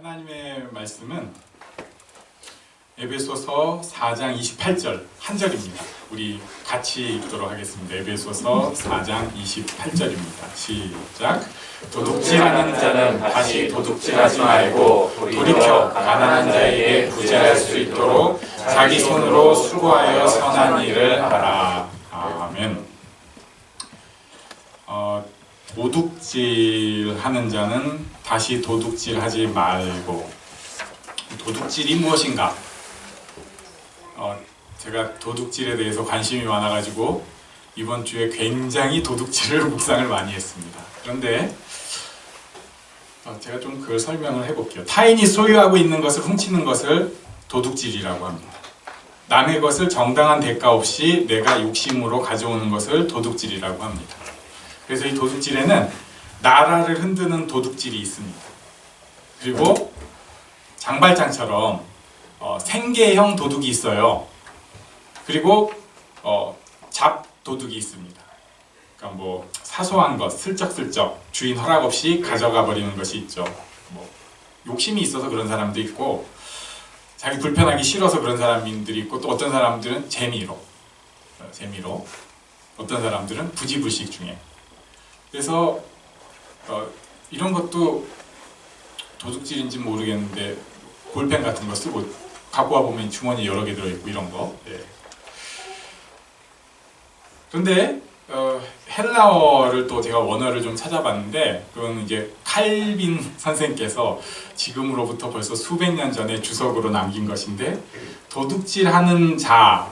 하나님의 말씀은 에베소서 4장 28절 한 절입니다. 우리 같이 읽도록 하겠습니다. 에베소서 4장 28절입니다. 시작. 도둑질하는 자는 다시 도둑질하지 말고 돌이켜 가난한 자에게 부재할 수 있도록 자기 손으로 수고하여 선한 일을 하라. 아멘. 도둑질하는 자는 다시 도둑질하지 말고. 도둑질이 무엇인가? 제가 도둑질에 대해서 관심이 많아가지고 이번 주에 굉장히 도둑질을 묵상을 많이 했습니다. 그런데 제가 좀 그걸 설명을 해볼게요. 타인이 소유하고 있는 것을 훔치는 것을 도둑질이라고 합니다. 남의 것을 정당한 대가 없이 내가 욕심으로 가져오는 것을 도둑질이라고 합니다. 그래서 이 도둑질에는 나라를 흔드는 도둑질이 있습니다. 그리고 장발장처럼 생계형 도둑이 있어요. 그리고 잡도둑이 있습니다. 그러니까 뭐 사소한 것 슬쩍슬쩍 주인 허락 없이 가져가 버리는 것이 있죠. 뭐 욕심이 있어서 그런 사람도 있고 자기 불편하기 싫어서 그런 사람들이 있고 또 어떤 사람들은 재미로 어떤 사람들은 부지불식 중에. 그래서 이런 것도 도둑질인지 모르겠는데 볼펜 같은 거 쓰고 갖고 와 보면 주머니 여러 개 들어있고 이런 거. 네. 그런데 헬라어를 또 제가 원어를 좀 찾아봤는데 그건 이제 칼빈 선생께서 지금으로부터 벌써 수백 년 전에 주석으로 남긴 것인데 도둑질하는 자,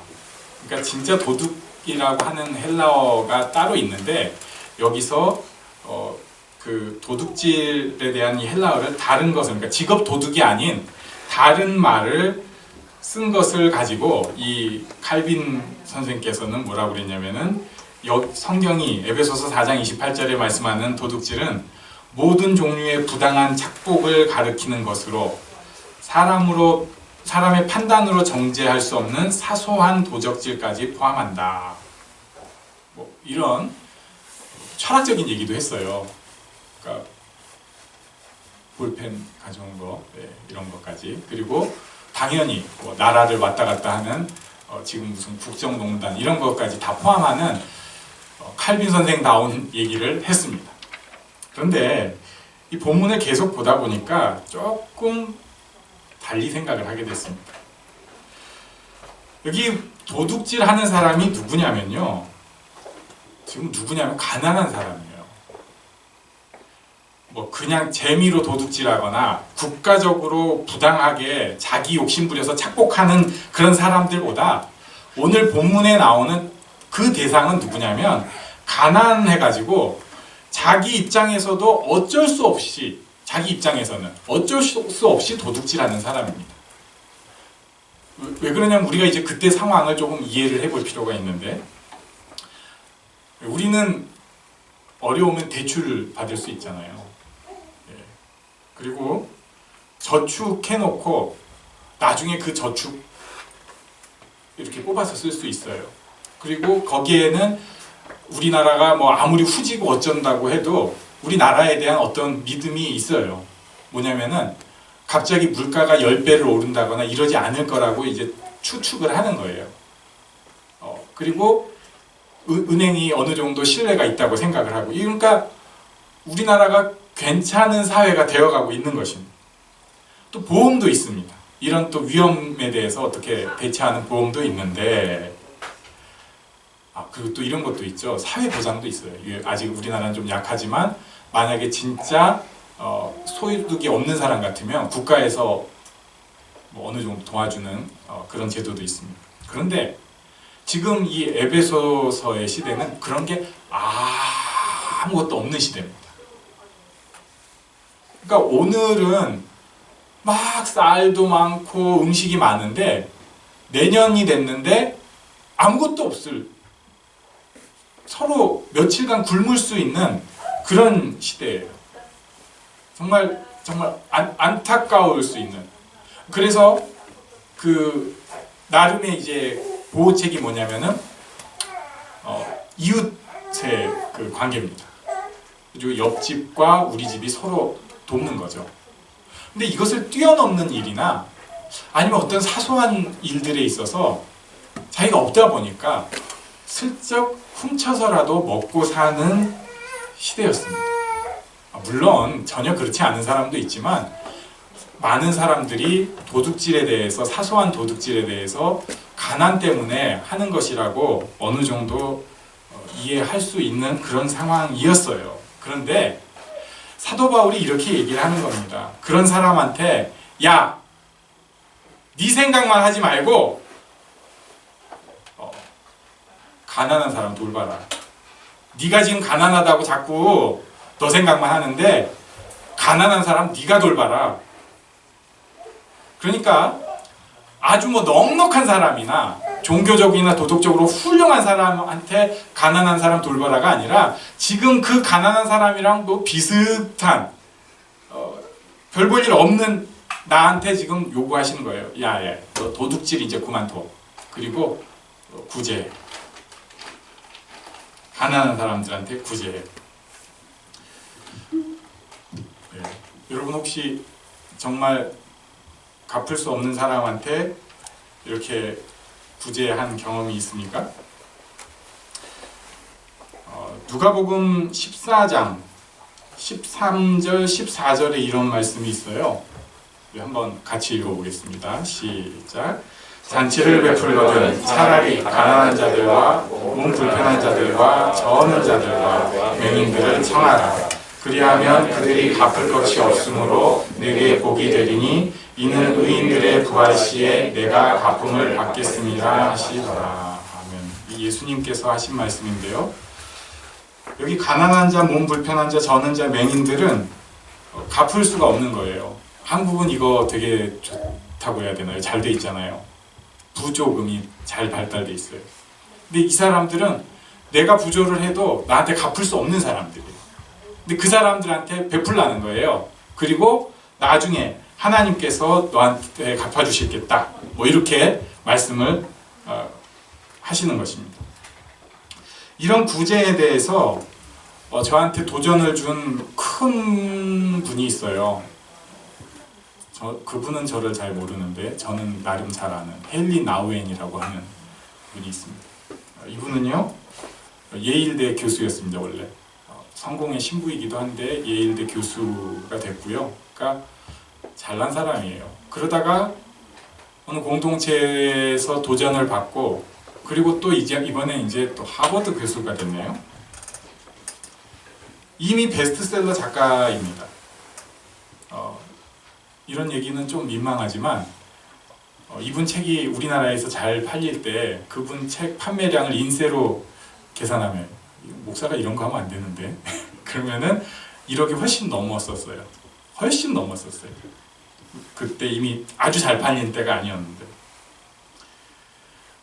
그러니까 진짜 도둑이라고 하는 헬라어가 따로 있는데 여기서 그 도둑질에 대한 이 헬라어를 다른 것을, 그러니까 직업 도둑이 아닌 다른 말을 쓴 것을 가지고 이 칼빈 선생께서는 뭐라고 그랬냐면은 성경이 에베소서 4장 28절에 말씀하는 도둑질은 모든 종류의 부당한 착복을 가리키는 것으로 사람의 판단으로 정죄할 수 없는 사소한 도적질까지 포함한다. 뭐 이런 철학적인 얘기도 했어요. 그러니까 볼펜 가져온 거, 네, 이런 것까지. 그리고 당연히 뭐 나라를 왔다 갔다 하는 지금 무슨 국정농단 이런 것까지 다 포함하는 칼빈 선생다운 얘기를 했습니다. 그런데 이 본문을 계속 보다 보니까 조금 달리 생각을 하게 됐습니다. 여기 도둑질하는 사람이 누구냐면요. 지금 누구냐면 가난한 사람이에요. 뭐 그냥 재미로 도둑질하거나 국가적으로 부당하게 자기 욕심 부려서 착복하는 그런 사람들보다 오늘 본문에 나오는 그 대상은 누구냐면 가난해가지고 자기 입장에서도 어쩔 수 없이 도둑질하는 사람입니다. 왜 그러냐면 우리가 이제 그때 상황을 조금 이해를 해볼 필요가 있는데 우리는 어려우면 대출을 받을 수 있잖아요. 그리고 저축해놓고 나중에 그 저축 이렇게 뽑아서 쓸 수 있어요. 그리고 거기에는 우리나라가 뭐 아무리 후지고 어쩐다고 해도 우리나라에 대한 어떤 믿음이 있어요. 뭐냐면은 갑자기 물가가 10배를 오른다거나 이러지 않을 거라고 이제 추측을 하는 거예요. 그리고 은행이 어느 정도 신뢰가 있다고 생각을 하고, 그러니까 우리나라가 괜찮은 사회가 되어가고 있는 것입니다. 또 보험도 있습니다. 이런 또 위험에 대해서 어떻게 대처하는 보험도 있는데, 그리고 또 이런 것도 있죠. 사회보장도 있어요. 아직 우리나라는 좀 약하지만 만약에 진짜 소득이 없는 사람 같으면 국가에서 뭐 어느 정도 도와주는 그런 제도도 있습니다. 그런데 지금 이 에베소서의 시대는 그런 게 아무것도 없는 시대입니다. 그러니까 오늘은 막 쌀도 많고 음식이 많은데 내년이 됐는데 아무것도 없을, 서로 며칠간 굶을 수 있는 그런 시대예요. 정말 안타까울 수 있는. 그래서 그 나름의 이제 보호책이 뭐냐면은 이웃의 그 관계입니다. 그리고 옆집과 우리 집이 서로 돕는 거죠. 근데 이것을 뛰어넘는 일이나 아니면 어떤 사소한 일들에 있어서 자기가 없다 보니까 슬쩍 훔쳐서라도 먹고 사는 시대였습니다. 물론 전혀 그렇지 않은 사람도 있지만 많은 사람들이 도둑질에 대해서, 사소한 도둑질에 대해서 가난 때문에 하는 것이라고 어느 정도 이해할 수 있는 그런 상황이었어요. 그런데 사도 바울이 이렇게 얘기를 하는 겁니다. 그런 사람한테 야, 네 생각만 하지 말고 가난한 사람 돌봐라. 네가 지금 가난하다고 자꾸 너 생각만 하는데 가난한 사람 네가 돌봐라. 그러니까 아주 뭐 넉넉한 사람이나 종교적이나 도덕적으로 훌륭한 사람한테 가난한 사람 돌봐라가 아니라 지금 그 가난한 사람이랑 뭐 비슷한 별 볼 일 없는 나한테 지금 요구하시는 거예요. 야, 너 도둑질 이제 그만둬. 그리고 구제해. 가난한 사람들한테 구제해. 네. 여러분 혹시 정말 갚을 수 없는 사람한테 이렇게 구제한 경험이 있습니까? 누가복음 14장 13절 14절에 이런 말씀이 있어요. 한번 같이 읽어보겠습니다. 시작. 잔치를 베풀거든 차라리 가난한 자들과 몸 불편한 자들과 저어는 자들과 맹인들을 청하라. 그리하면 그들이 갚을 것이 없으므로 내게 복이 되리니 이는 의인들의 부활 시에 내가 갚음을 받겠습니다 하시더라. 아멘. 예수님께서 하신 말씀인데요. 여기 가난한 자, 몸 불편한 자, 저는 자, 맹인들은 갚을 수가 없는 거예요. 한국은 이거 되게 좋다고 해야 되나요? 잘 돼 있잖아요. 부조금이 잘 발달돼 있어요. 근데 이 사람들은 내가 부조를 해도 나한테 갚을 수 없는 사람들이에요. 근데 그 사람들한테 베풀라는 거예요. 그리고 나중에 하나님께서 너한테 갚아주시겠다. 뭐 이렇게 말씀을 하시는 것입니다. 이런 구제에 대해서 저한테 도전을 준 큰 분이 있어요. 그분은 저를 잘 모르는데 저는 나름 잘 아는 헨리 나우엔이라고 하는 분이 있습니다. 이분은요 예일대 교수였습니다. 원래 성공의 신부이기도 한데 예일대 교수가 됐고요. 그러니까 잘난 사람이에요. 그러다가 어느 공동체에서 도전을 받고 그리고 또 이번에 이제 또 하버드 교수가 됐네요. 이미 베스트셀러 작가입니다. 이런 얘기는 좀 민망하지만 이분 책이 우리나라에서 잘 팔릴 때 그분 책 판매량을 인세로 계산하면 목사가 이런 거 하면 안 되는데 그러면은 1억이 훨씬 넘었었어요. 훨씬 넘었었어요. 그때 이미 아주 잘 팔린 때가 아니었는데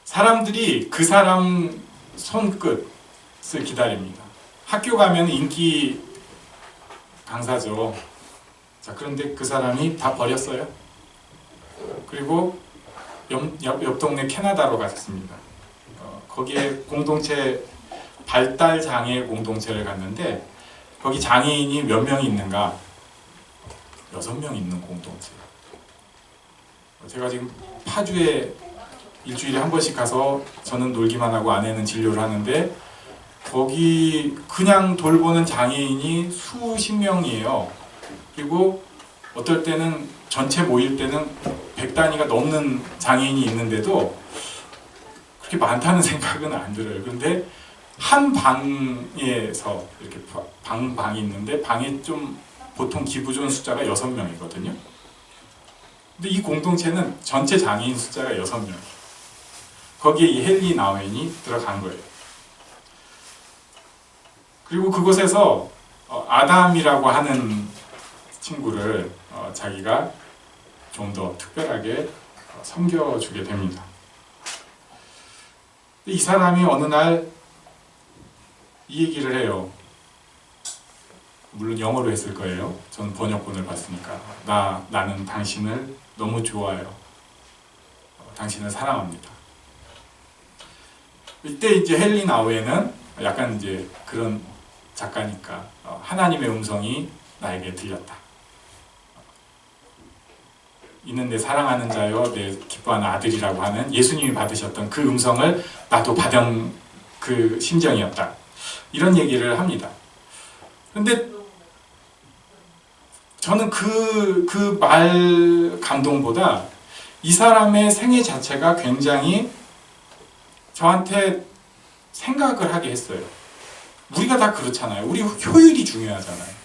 사람들이 그 사람 손끝을 기다립니다. 학교 가면 인기 강사죠. 자, 그런데 그 사람이 다 버렸어요. 그리고 옆 동네 캐나다로 갔습니다. 거기에 공동체 발달 장애 공동체를 갔는데 거기 장애인이 몇 명이 있는가? 6명 있는 공동체. 제가 지금 파주에 일주일에 한 번씩 가서 저는 놀기만 하고 아내는 진료를 하는데 거기 그냥 돌보는 장애인이 수십 명이에요. 그리고 어떨 때는 전체 모일 때는 100단위가 넘는 장애인이 있는데도 그렇게 많다는 생각은 안 들어요. 그런데 한 방에서 이렇게 방이 있는데 방에 좀 보통 기부 좋은 숫자가 6명이거든요. 근데 이 공동체는 전체 장애인 숫자가 6명. 거기에 이 헨리 나우엔이 들어간 거예요. 그리고 그곳에서 아담이라고 하는 친구를 자기가 좀 더 특별하게 섬겨주게 됩니다. 이 사람이 어느 날 이 얘기를 해요. 물론 영어로 했을 거예요. 전 번역본을 봤으니까. 나는 당신을 너무 좋아요. 당신을 사랑합니다. 이때 이제 헨리 나우엔은 약간 이제 그런 작가니까 하나님의 음성이 나에게 들렸다. 있는 내 사랑하는 자여 내 기뻐하는 아들이라고 하는 예수님이 받으셨던 그 음성을 나도 받은 그 심정이었다. 이런 얘기를 합니다. 근데 저는 그 말 감동보다 이 사람의 생애 자체가 굉장히 저한테 생각을 하게 했어요. 우리가 다 그렇잖아요. 우리 효율이 중요하잖아요.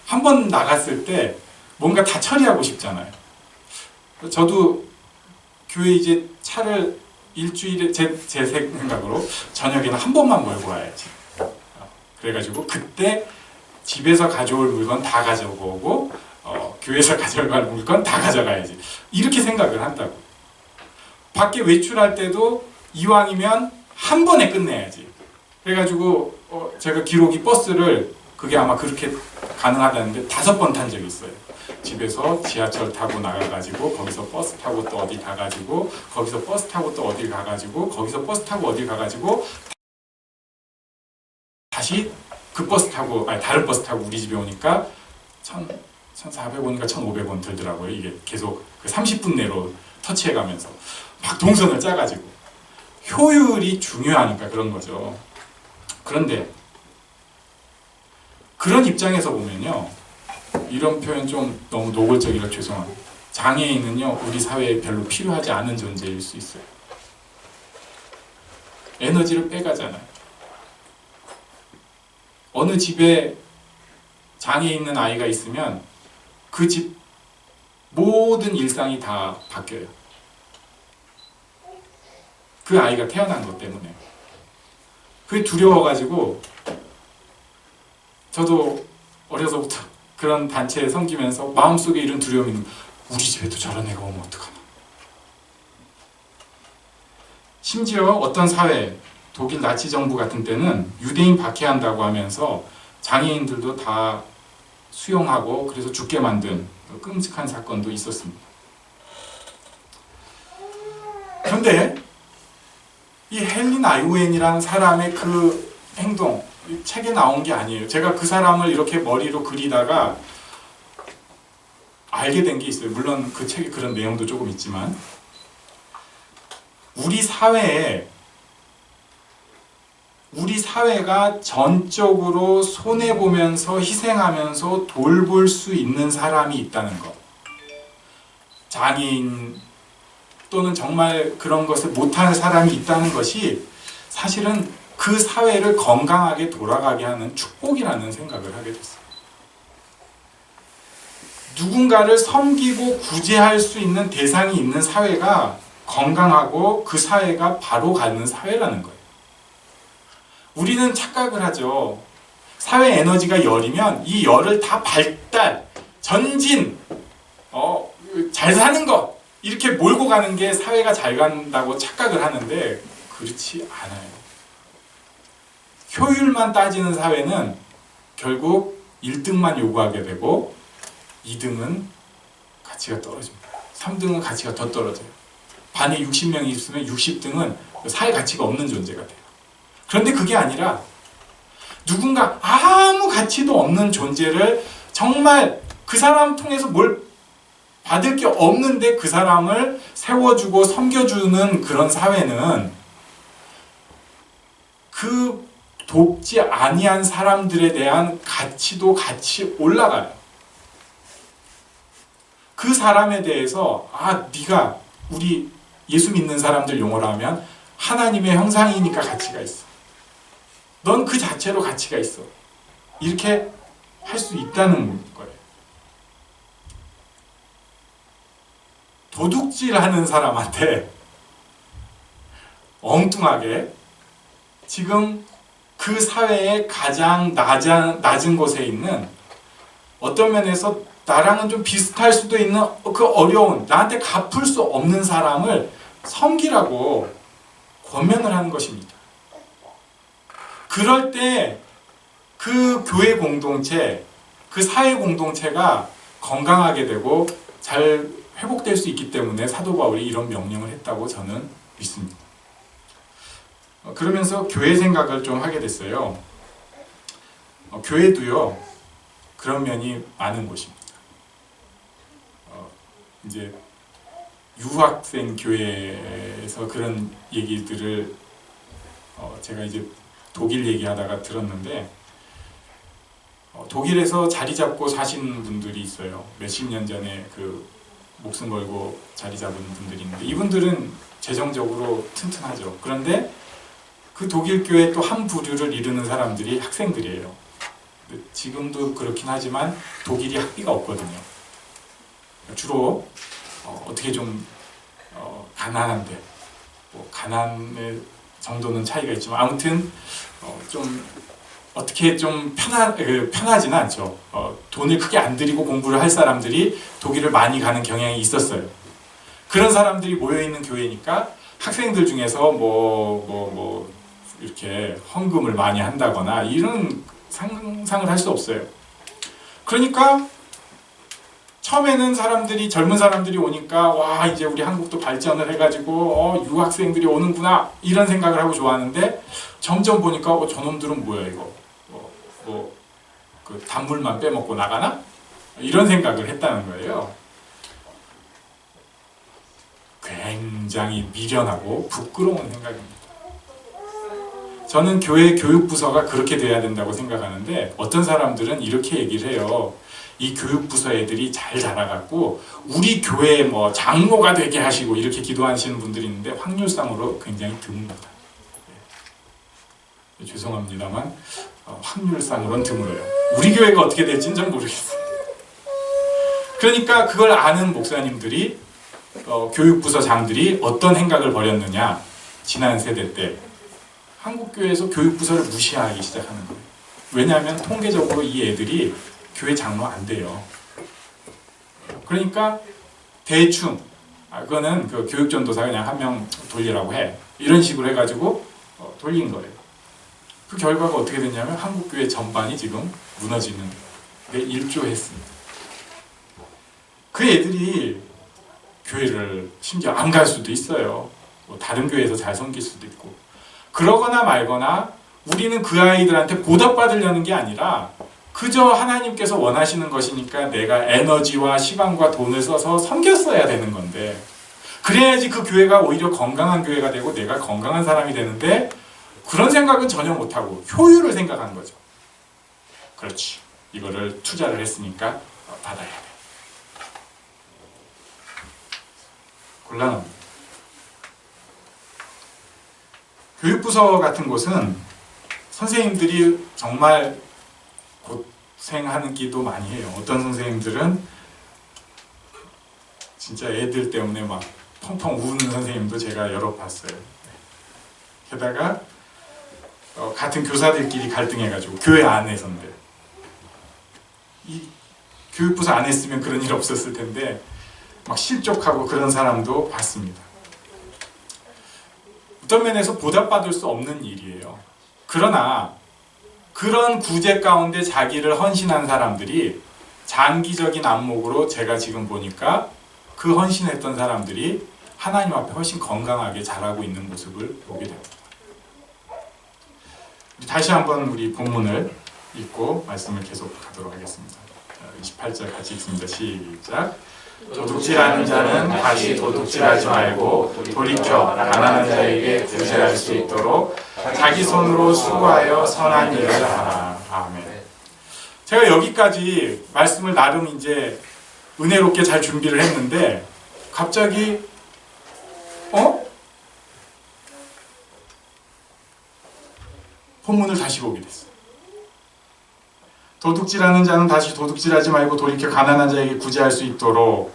한 번 나갔을 때 뭔가 다 처리하고 싶잖아요. 저도 교회 이제 차를 일주일에 제 생각으로 저녁에는 한 번만 몰고 와야지. 그래가지고 그때 집에서 가져올 물건 다 가져오고 교회에서 가져갈 물건 다 가져가야지. 이렇게 생각을 한다고. 밖에 외출할 때도 이왕이면 한 번에 끝내야지. 그래가지고 제가 기록이 버스를 그게 아마 그렇게 가능하다는데 5번 탄 적이 있어요. 집에서 지하철 타고 나가가지고 거기서 버스 타고 또 어디 가가지고 거기서 버스 타고 또 어디 가가지고 거기서 버스 타고 어디 가가지고 다시 그 버스 타고 아니 다른 버스 타고 우리 집에 오니까 1,400원인가 1,500원 들더라고요. 이게 계속 그 30분 내로 터치해가면서 막 동선을 짜가지고 효율이 중요하니까 그런 거죠. 그런데 그런 입장에서 보면요, 이런 표현 좀 너무 노골적이라 죄송합니다. 장애인은요 우리 사회에 별로 필요하지 않은 존재일 수 있어요. 에너지를 빼가잖아요. 어느 집에 장애 있는 아이가 있으면 그 집 모든 일상이 다 바뀌어요. 그 아이가 태어난 것 때문에. 그게 두려워가지고 저도 어려서부터 그런 단체에 섬기면서 마음속에 이런 두려움이 있는, 우리 집에도 저런 애가 오면 어떡하나. 심지어 어떤 사회, 독일 나치 정부 같은 때는 유대인 박해한다고 하면서 장애인들도 다 수용하고 그래서 죽게 만든 끔찍한 사건도 있었습니다. 그런데 이 헬린 아이오엔이라는 사람의 그 행동, 이 책에 나온 게 아니에요. 제가 그 사람을 이렇게 머리로 그리다가 알게 된 게 있어요. 물론 그 책에 그런 내용도 조금 있지만 우리 사회가 전적으로 손해보면서 희생하면서 돌볼 수 있는 사람이 있다는 것. 장애인 또는 정말 그런 것을 못하는 사람이 있다는 것이 사실은 그 사회를 건강하게 돌아가게 하는 축복이라는 생각을 하게 됐어요. 누군가를 섬기고 구제할 수 있는 대상이 있는 사회가 건강하고 그 사회가 바로 가는 사회라는 거예요. 우리는 착각을 하죠. 사회 에너지가 열이면 이 열을 다 발달, 전진, 잘 사는 것 이렇게 몰고 가는 게 사회가 잘 간다고 착각을 하는데 그렇지 않아요. 효율만 따지는 사회는 결국 1등만 요구하게 되고 2등은 가치가 떨어집니다. 3등은 가치가 더 떨어져요. 반에 60명이 있으면 60등은 사회 가치가 없는 존재가 돼요. 그런데 그게 아니라 누군가 아무 가치도 없는 존재를 정말 그 사람 통해서 뭘 받을 게 없는데 그 사람을 세워주고 섬겨주는 그런 사회는 그 돕지 아니한 사람들에 대한 가치도 같이 올라가요. 그 사람에 대해서 네가 우리 예수 믿는 사람들 용어로 하면 하나님의 형상이니까 가치가 있어. 넌 그 자체로 가치가 있어. 이렇게 할 수 있다는 거예요. 도둑질하는 사람한테 엉뚱하게 지금 그 사회의 가장 낮은 곳에 있는 어떤 면에서 나랑은 좀 비슷할 수도 있는 그 어려운 나한테 갚을 수 없는 사람을 섬기라고 권면을 하는 것입니다. 그럴 때 그 교회 공동체, 그 사회 공동체가 건강하게 되고 잘 회복될 수 있기 때문에 사도 바울이 이런 명령을 했다고 저는 믿습니다. 그러면서 교회 생각을 좀 하게 됐어요. 교회도요 그런 면이 많은 곳입니다. 이제 유학생 교회에서 그런 얘기들을 제가 이제 독일 얘기하다가 들었는데 독일에서 자리 잡고 사신 분들이 있어요. 몇십 년 전에 그 목숨 걸고 자리 잡은 분들이 있는데 이분들은 재정적으로 튼튼하죠. 그런데 그 독일 교회 또 한 부류를 이루는 사람들이 학생들이에요. 지금도 그렇긴 하지만 독일이 학비가 없거든요. 주로 어떻게 좀 가난한데 뭐 가난의 정도는 차이가 있지만 아무튼 좀 어떻게 좀 편하지는 않죠. 돈을 크게 안 들이고 공부를 할 사람들이 독일을 많이 가는 경향이 있었어요. 그런 사람들이 모여 있는 교회니까 학생들 중에서 뭐 이렇게 헌금을 많이 한다거나 이런 상상을 할 수 없어요. 그러니까 처음에는 젊은 사람들이 오니까 와 이제 우리 한국도 발전을 해가지고 유학생들이 오는구나 이런 생각을 하고 좋아하는데 점점 보니까 저놈들은 뭐야 이거 그 단물만 빼먹고 나가나? 이런 생각을 했다는 거예요. 굉장히 미련하고 부끄러운 생각입니다. 저는 교회 교육부서가 그렇게 돼야 된다고 생각하는데 어떤 사람들은 이렇게 얘기를 해요. 이 교육부서 애들이 잘 자라갖고 우리 교회 뭐 장로가 되게 하시고 이렇게 기도하시는 분들이 있는데 확률상으로 굉장히 드뭅니다. 죄송합니다만 확률상으로는 드물어요. 우리 교회가 어떻게 될지는 전 모르겠어요. 그러니까 그걸 아는 목사님들이 교육부서장들이 어떤 행각을 벌였느냐, 지난 세대 때 한국교회에서 교육부서를 무시하기 시작하는 거예요. 왜냐하면 통계적으로 이 애들이 교회 장로 안 돼요. 그러니까 대충 그거는 그 교육전도사 그냥 한 명 돌리라고 해, 이런 식으로 해가지고 돌린 거예요. 그 결과가 어떻게 됐냐면 한국교회 전반이 지금 무너지는 데 일조했습니다. 그 애들이 교회를 심지어 안 갈 수도 있어요. 뭐 다른 교회에서 잘 섬길 수도 있고. 그러거나 말거나 우리는 그 아이들한테 보답받으려는 게 아니라 그저 하나님께서 원하시는 것이니까 내가 에너지와 시간과 돈을 써서 섬겼어야 되는 건데, 그래야지 그 교회가 오히려 건강한 교회가 되고 내가 건강한 사람이 되는데 그런 생각은 전혀 못하고 효율을 생각하는 거죠. 그렇지, 이거를 투자를 했으니까 받아야 돼. 곤란합니다. 교육부서 같은 곳은 선생님들이 정말 고생하는 기도 많이 해요. 어떤 선생님들은 진짜 애들 때문에 막 펑펑 우는 선생님도 제가 여러 봤어요. 게다가 같은 교사들끼리 갈등해가지고 교회 안에서인데, 이 교육부서 안 했으면 그런 일 없었을 텐데 막 실족하고 그런 사람도 봤습니다. 어떤 면에서 보답받을 수 없는 일이에요. 그러나 그런 구제 가운데 자기를 헌신한 사람들이 장기적인 안목으로 제가 지금 보니까 그 헌신했던 사람들이 하나님 앞에 훨씬 건강하게 자라고 있는 모습을 보게 됩니다. 다시 한번 우리 본문을 읽고 말씀을 계속하도록 하겠습니다. 28절 같이 읽습니다. 시작. 도둑질하는 자는 다시 도둑질하지 말고 돌이켜 가난한 자에게 구제할 수 있도록 자기 손으로 수고하여 선한 일을 하라. 아멘. 제가 여기까지 말씀을 나름 이제 은혜롭게 잘 준비를 했는데 갑자기 본문을 다시 보게 됐어요. 도둑질하는 자는 다시 도둑질하지 말고 돌이켜 가난한 자에게 구제할 수 있도록.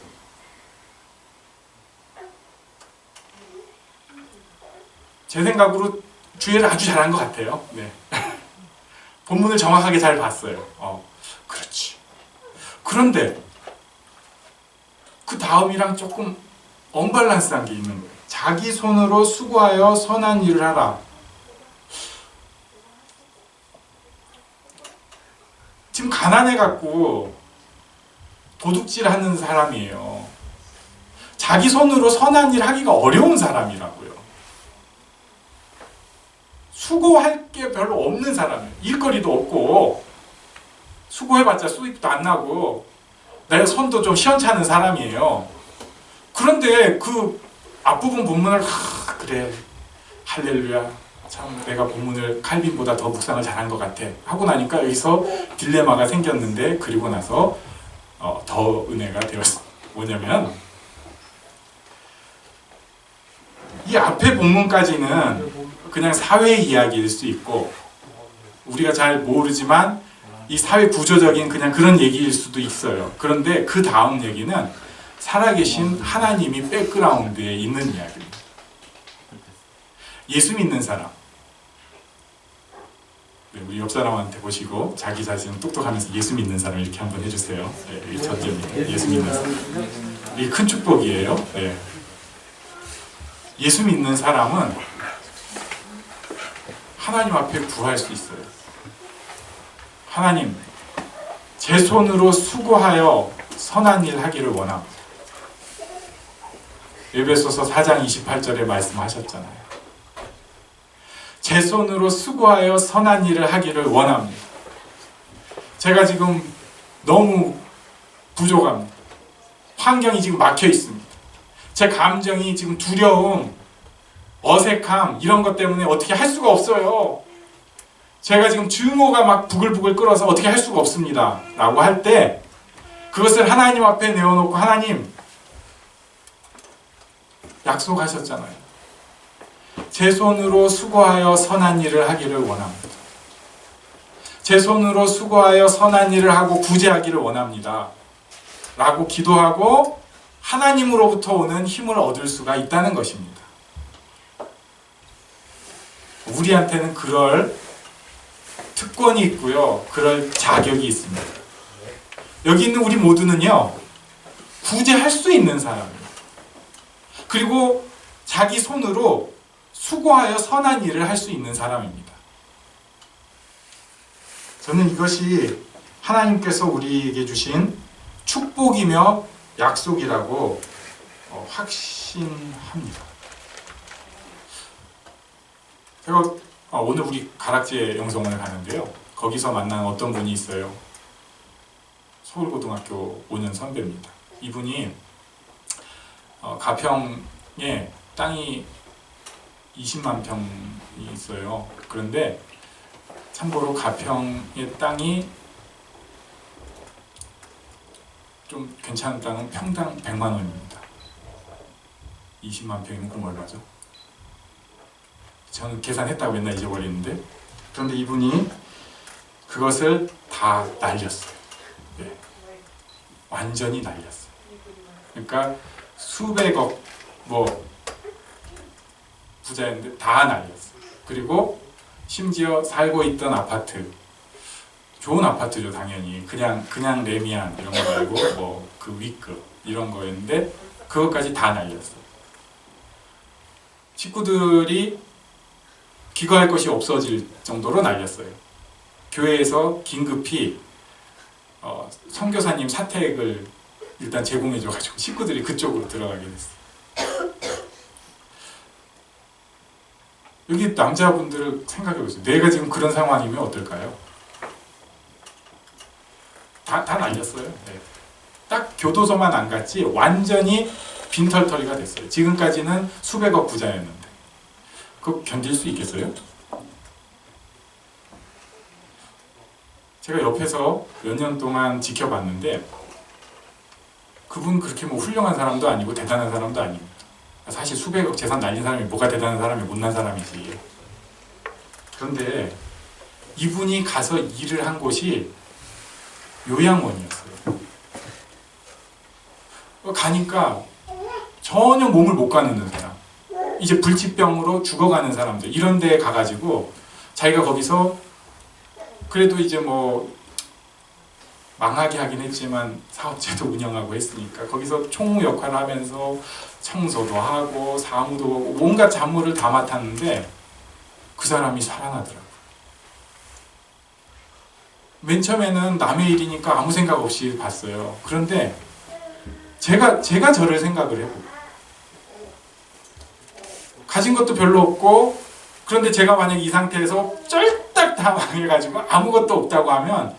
제 생각으로 주의를 아주 잘한 것 같아요. 네. 본문을 정확하게 잘 봤어요. 그렇지. 그런데 그 다음이랑 조금 언밸런스한 게 있는 거예요. 자기 손으로 수고하여 선한 일을 하라. 지금 가난해갖고 도둑질하는 사람이에요. 자기 손으로 선한 일 하기가 어려운 사람이라고요. 수고할 게 별로 없는 사람이에요. 일거리도 없고 수고해봤자 수익도 안 나고 내가 손도 좀 시원찮은 사람이에요. 그런데 그 앞부분 본문을 그래 할렐루야 참 내가 본문을 칼빈보다 더 묵상을 잘한 것 같아 하고 나니까 여기서 딜레마가 생겼는데 그리고 나서 더 은혜가 되었어. 뭐냐면 이 앞에 본문까지는 그냥 사회 이야기일 수 있고 우리가 잘 모르지만 이 사회 구조적인 그냥 그런 얘기일 수도 있어요. 그런데 그 다음 얘기는 살아계신 하나님이 백그라운드에 있는 이야기입니다. 예수 믿는 사람. 네, 우리 옆 사람한테 보시고 자기 자신은 똑똑하면서 예수 믿는 사람 이렇게 한번 해주세요. 네, 이게 첫째입니다. 예수 믿는 사람. 이게 큰 축복이에요. 네. 예수 믿는 사람은 하나님 앞에 구할 수 있어요. 하나님, 제 손으로 수고하여 선한 일 하기를 원합니다. 에베소서 4장 28절에 말씀하셨잖아요. 제 손으로 수고하여 선한 일을 하기를 원합니다. 제가 지금 너무 부족합니다. 환경이 지금 막혀 있습니다. 제 감정이 지금 두려움, 어색함 이런 것 때문에 어떻게 할 수가 없어요. 제가 지금 증오가 막 부글부글 끓어서 어떻게 할 수가 없습니다. 라고 할 때 그것을 하나님 앞에 내어놓고 하나님 약속하셨잖아요. 제 손으로 수고하여 선한 일을 하기를 원합니다. 제 손으로 수고하여 선한 일을 하고 구제하기를 원합니다. 라고 기도하고 하나님으로부터 오는 힘을 얻을 수가 있다는 것입니다. 우리한테는 그럴 특권이 있고요. 그럴 자격이 있습니다. 여기 있는 우리 모두는요. 구제할 수 있는 사람입니다. 그리고 자기 손으로 수고하여 선한 일을 할 수 있는 사람입니다. 저는 이것이 하나님께서 우리에게 주신 축복이며 약속이라고 확신합니다. 제가 오늘 우리 가락지에 영성원을 가는데요. 거기서 만난 어떤 분이 있어요. 서울고등학교 5년 선배입니다. 이분이 가평에 땅이 20만 평이 있어요. 그런데 참고로 가평의 땅이 좀 괜찮은 땅은 평당 100만 원입니다. 20만 평이면 그럼 얼마죠? 저는 계산했다고 맨날 잊어버리는데 그런데 이분이 그것을 다 날렸어요. 네. 완전히 날렸어요. 그러니까 수백억 부자였는데 다 날렸어요. 그리고 심지어 살고 있던 아파트 좋은 아파트죠 당연히 그냥 레미안 이런 거 말고 그 위급 이런 거였는데 그것까지 다 날렸어요. 식구들이 기거할 것이 없어질 정도로 날렸어요. 교회에서 긴급히 선교사님 사택을 일단 제공해줘가지고 식구들이 그쪽으로 들어가게 됐어요. 여기 남자분들을 생각해보세요. 내가 지금 그런 상황이면 어떨까요? 다 날렸어요. 네. 딱 교도소만 안 갔지 완전히 빈털터리가 됐어요. 지금까지는 수백억 부자였는데 그거 견딜 수 있겠어요? 제가 옆에서 몇 년 동안 지켜봤는데 그분 그렇게 훌륭한 사람도 아니고 대단한 사람도 아닙니다. 사실 수백억 재산 날린 사람이 뭐가 대단한 사람이 못난 사람이지. 그런데 이분이 가서 일을 한 곳이 요양원이었어요. 가니까 전혀 몸을 못 가누는 사람, 이제 불치병으로 죽어가는 사람들 이런 데에 가가지고 자기가 거기서 그래도 이제 망하게 하긴 했지만 사업체도 운영하고 했으니까 거기서 총무 역할을 하면서 청소도 하고 사무도 하고 온갖 잡무를 다 맡았는데 그 사람이 살아나더라고요. 맨 처음에는 남의 일이니까 아무 생각 없이 봤어요. 그런데 제가 저를 생각을 해보고 가진 것도 별로 없고 그런데 제가 만약 이 상태에서 쫄딱 다 망해가지고 아무것도 없다고 하면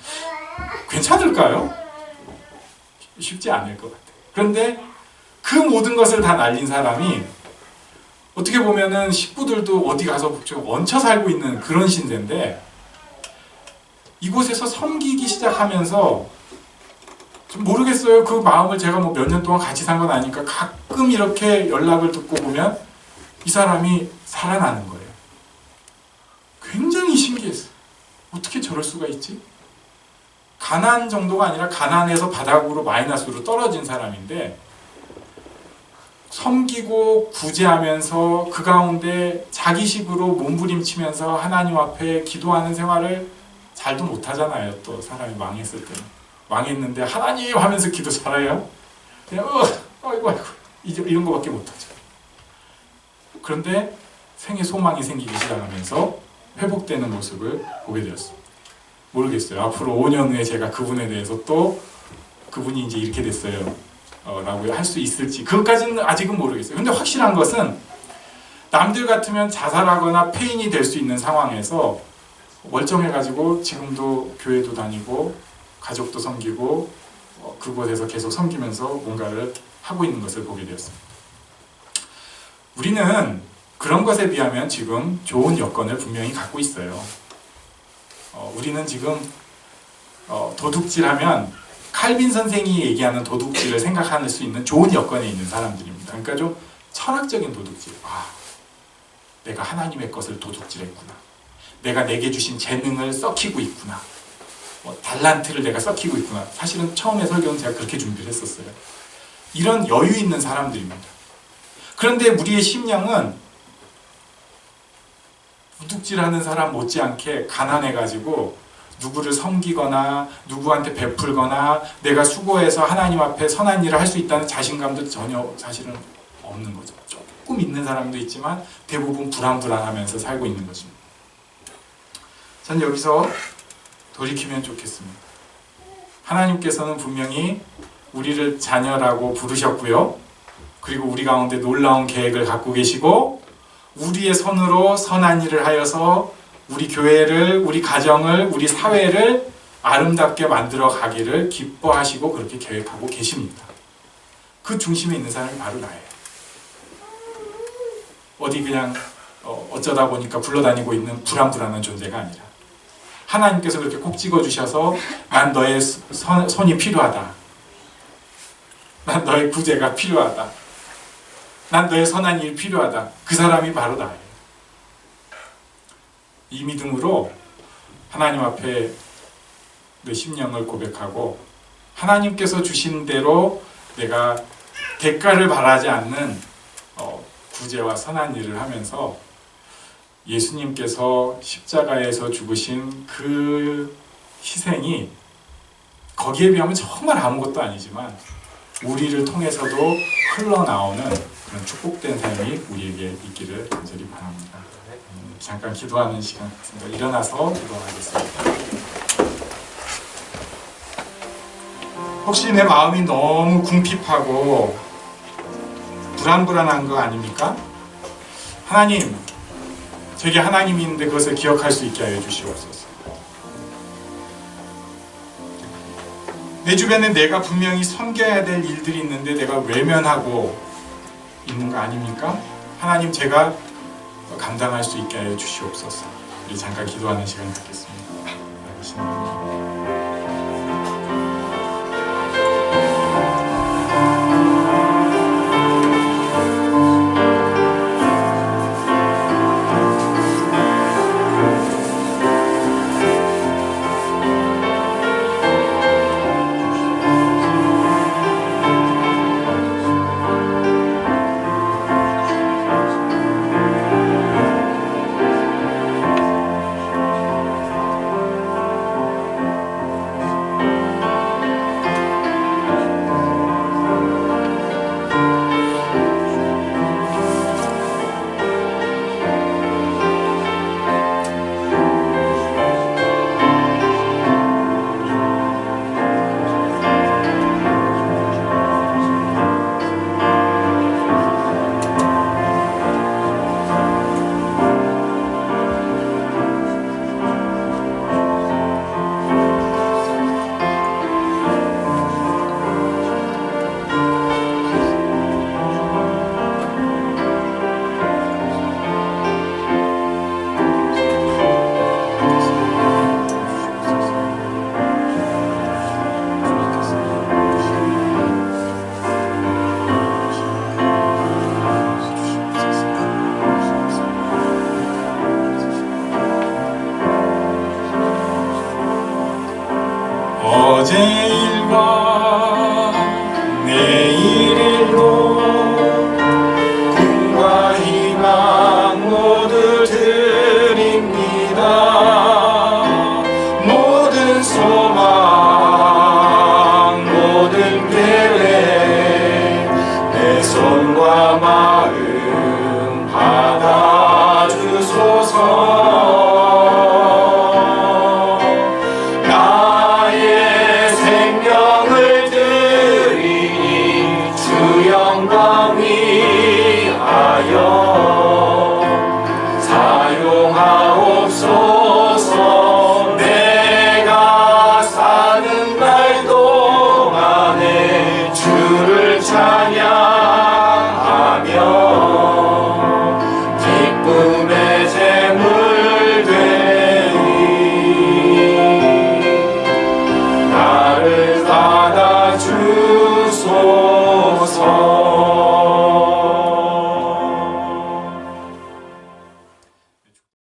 괜찮을까요? 쉽지 않을 것 같아요. 그런데 그 모든 것을 다 날린 사람이 어떻게 보면은 식구들도 어디 가서 좀 얹혀 살고 있는 그런 신세인데, 이곳에서 섬기기 시작하면서 좀 모르겠어요. 그 마음을 제가 뭐 몇 년 동안 같이 산 건 아니니까 가끔 이렇게 연락을 듣고 보면 이 사람이 살아나는 거예요. 굉장히 신기했어요. 어떻게 저럴 수가 있지? 가난 정도가 아니라 가난에서 바닥으로 마이너스로 떨어진 사람인데, 섬기고 구제하면서 그 가운데 자기식으로 몸부림치면서 하나님 앞에 기도하는 생활을 잘도 못하잖아요. 또 사람이 망했을 때는. 망했는데 하나님 하면서 기도 잘해요? 그냥 아이고 이런 거밖에 못하죠. 그런데 생에 소망이 생기기 시작하면서 회복되는 모습을 보게 되었습니다. 모르겠어요. 앞으로 5년 후에 제가 그분에 대해서 또 그분이 이제 이렇게 됐어요 라고 할 수 있을지, 그것까지는 아직은 모르겠어요. 근데 확실한 것은 남들 같으면 자살하거나 폐인이 될 수 있는 상황에서 멀쩡해가지고 지금도 교회도 다니고 가족도 섬기고 그곳에서 계속 섬기면서 뭔가를 하고 있는 것을 보게 되었습니다. 우리는 그런 것에 비하면 지금 좋은 여건을 분명히 갖고 있어요. 우리는 지금 도둑질하면 칼빈 선생이 얘기하는 도둑질을 생각할 수 있는 좋은 여건에 있는 사람들입니다. 그러니까 좀 철학적인 도둑질. 내가 하나님의 것을 도둑질했구나. 내가 내게 주신 재능을 썩히고 있구나. 달란트를 내가 썩히고 있구나. 사실은 처음에 설교는 제가 그렇게 준비를 했었어요. 이런 여유 있는 사람들입니다. 그런데 우리의 심령은 도둑질하는 사람 못지않게 가난해가지고 누구를 섬기거나 누구한테 베풀거나 내가 수고해서 하나님 앞에 선한 일을 할 수 있다는 자신감도 전혀 사실은 없는 거죠. 조금 있는 사람도 있지만 대부분 불안불안하면서 살고 있는 것입니다. 전 여기서 돌이키면 좋겠습니다. 하나님께서는 분명히 우리를 자녀라고 부르셨고요. 그리고 우리 가운데 놀라운 계획을 갖고 계시고 우리의 손으로 선한 일을 하여서 우리 교회를, 우리 가정을, 우리 사회를 아름답게 만들어 가기를 기뻐하시고 그렇게 계획하고 계십니다. 그 중심에 있는 사람이 바로 나예요. 어디 그냥 어쩌다 보니까 굴러다니고 있는 불안불안한 존재가 아니라 하나님께서 그렇게 꼭 찍어주셔서 난 너의 손이 필요하다. 난 너의 구제가 필요하다. 난 너의 선한 일이 필요하다. 그 사람이 바로 나예요. 이 믿음으로 하나님 앞에 내 심령을 고백하고 하나님께서 주신 대로 내가 대가를 바라지 않는 구제와 선한 일을 하면서 예수님께서 십자가에서 죽으신 그 희생이 거기에 비하면 정말 아무것도 아니지만 우리를 통해서도 흘러나오는 그런 축복된 삶이 우리에게 있기를 간절히 바랍니다. 잠깐 기도하는 시간 같습니다. 일어나서 기도하겠습니다. 혹시 내 마음이 너무 궁핍하고 불안불안한 거 아닙니까? 하나님, 제게 하나님이 있는데 그것을 기억할 수 있게 하여 주시옵소서. 내 주변에 내가 분명히 섬겨야 될 일들이 있는데 내가 외면하고 있는 거 아닙니까? 하나님, 제가 감당할 수 있게 하여 주시옵소서. 우리 잠깐 기도하는 시간 갖겠습니다. 손과 마음